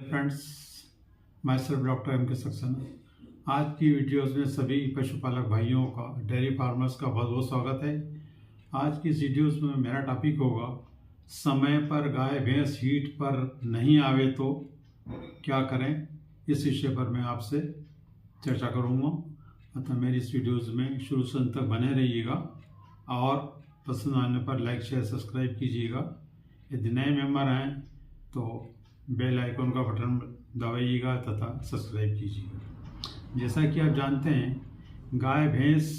Friends, myself doctor M K Saxena. आज की videos में सभी पशुपालक भाइयों का, डेयरी फार्मर्स का बहुत बहुत स्वागत है। आज की इस वीडियोस में मेरा टॉपिक होगा, समय पर गाय भैंस हीट पर नहीं आवे तो क्या करें। इस विषय पर मैं आपसे चर्चा करूँगा, अतः मेरी इस वीडियोस में शुरू से अंत तक बने रहिएगा और पसंद आने पर लाइक शेयर सब्सक्राइब कीजिएगा। यदि नए मेंबर हैं तो बेल आइकन का बटन दबाइएगा तथा सब्सक्राइब कीजिएगा। जैसा कि आप जानते हैं, गाय भैंस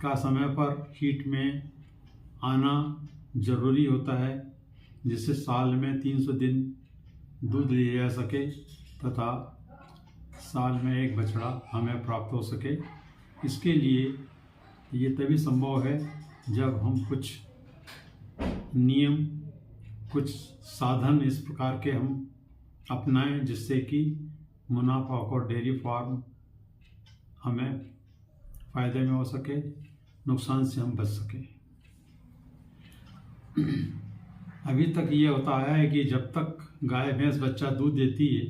का समय पर हीट में आना जरूरी होता है, जिससे साल में 300 दिन दूध लिया जा सके तथा साल में एक बछड़ा हमें प्राप्त हो सके। इसके लिए ये तभी संभव है जब हम कुछ नियम, कुछ साधन इस प्रकार के हम अपनाएं जिससे कि मुनाफा और डेयरी फार्म हमें फायदे में हो सके, नुकसान से हम बच सके। अभी तक ये होता आया है कि जब तक गाय भैंस बच्चा दूध देती है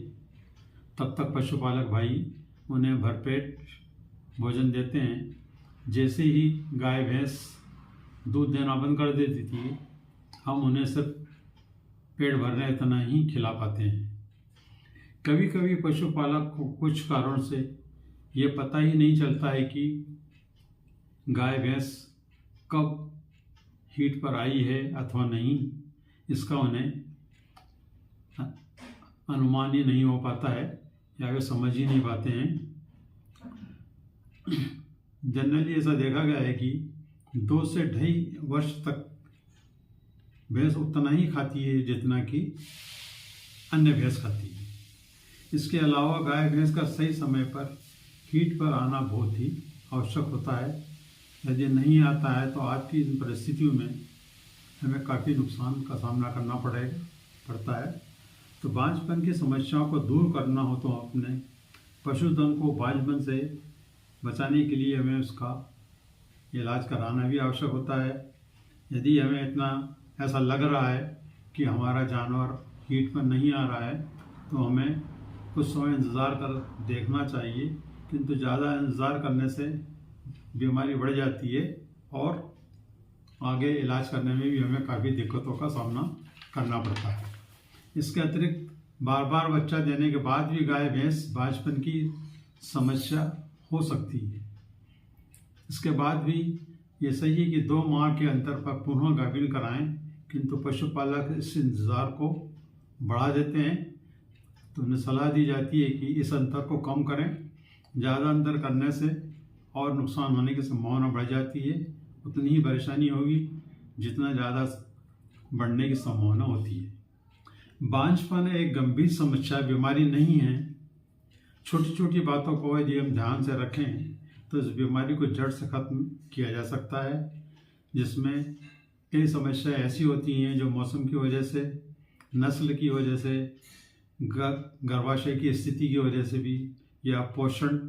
तब तक पशुपालक भाई उन्हें भरपेट भोजन देते हैं। जैसे ही गाय भैंस दूध देना बंद कर देती थी, हम उन्हें सिर्फ पेट भरने इतना ही खिला पाते हैं। कभी कभी पशुपालक को कुछ कारण से ये पता ही नहीं चलता है कि गाय भैंस कब हीट पर आई है अथवा नहीं। इसका उन्हें अनुमान ही नहीं हो पाता है या वे समझ ही नहीं पाते हैं। जनरली ऐसा देखा गया है कि 2 से 2.5 वर्ष तक भैंस उतना ही खाती है जितना कि अन्य भैंस खाती है। इसके अलावा गाय भैंस का सही समय पर हीट पर आना बहुत ही आवश्यक होता है। यदि नहीं आता है तो आज की इन परिस्थितियों में हमें काफ़ी नुकसान का सामना करना पड़ता है। तो बांझपन की समस्याओं को दूर करना हो तो अपने पशुधन को बांझपन से बचाने के लिए हमें उसका इलाज कराना भी आवश्यक होता है। यदि हमें इतना ऐसा लग रहा है कि हमारा जानवर हीट पर नहीं आ रहा है तो हमें कुछ समय इंतज़ार कर देखना चाहिए, किंतु ज़्यादा इंतज़ार करने से बीमारी बढ़ जाती है और आगे इलाज करने में भी हमें काफ़ी दिक्कतों का सामना करना पड़ता है। इसके अतिरिक्त बार बार बच्चा देने के बाद भी गाय भैंस बांझपन की समस्या हो सकती है। इसके बाद भी ये सही है कि 2 माह के अंतर पर पुनः गाभिन कराएं, किंतु पशुपालक इस इंतज़ार को बढ़ा देते हैं। तो उन्हें सलाह दी जाती है कि इस अंतर को कम करें। ज़्यादा अंतर करने से और नुकसान होने की संभावना बढ़ जाती है। उतनी ही परेशानी होगी जितना ज़्यादा बढ़ने की संभावना होती है। बांझपन एक गंभीर समस्या, बीमारी नहीं है। छोटी छोटी बातों को यदि हम ध्यान से रखें तो इस बीमारी को जड़ से खत्म किया जा सकता है, जिसमें कई समस्याएं ऐसी होती हैं जो मौसम की वजह से, नस्ल की वजह से, गर्भाशय की स्थिति की वजह से भी, या पोषण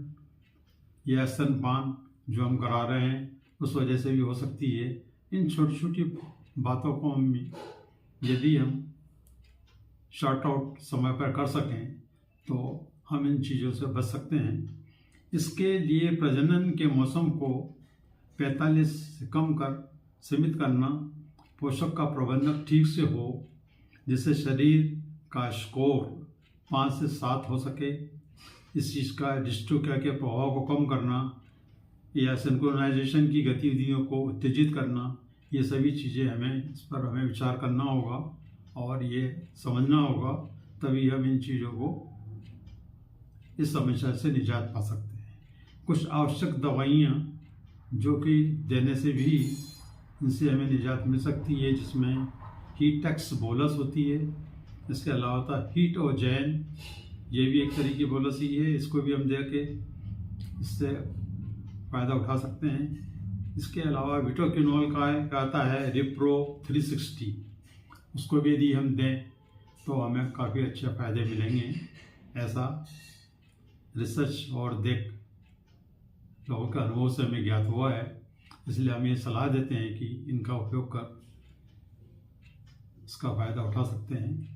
या स्तनपान जो हम करा रहे हैं उस वजह से भी हो सकती है। इन छोटी छोटी बातों को यदि हम शॉर्ट आउट समय पर कर सकें तो हम इन चीज़ों से बच सकते हैं। इसके लिए प्रजनन के मौसम को 45 से कम कर सीमित करना, पोषक का प्रबंधन ठीक से हो जिससे शरीर का स्कोर 5 से 7 हो सके। इस चीज़ का डिस्ट्रोफिया के प्रभाव को कम करना या सिंक्रोनाइजेशन की गतिविधियों को उत्तेजित करना, ये सभी चीज़ें इस पर हमें विचार करना होगा और ये समझना होगा, तभी हम इन चीज़ों को, इस समस्या से निजात पा सकते हैं। कुछ आवश्यक दवाइयाँ जो कि देने से भी इनसे हमें निजात मिल सकती है, जिसमें हीटेक्स बोलस होती है। इसके अलावा होता है हीटोजैन, ये भी एक तरीके की बोलस ही है। इसको भी हम दे के इससे फ़ायदा उठा सकते हैं। इसके अलावा विटोकिनोल का आता है रिप्रो 360, उसको भी यदि हम दें तो हमें काफ़ी अच्छे फ़ायदे मिलेंगे। ऐसा रिसर्च और लोगों के अनुभव से हमें ज्ञात हुआ है। इसलिए हम ये सलाह देते हैं कि इनका उपयोग कर इसका फ़ायदा उठा सकते हैं।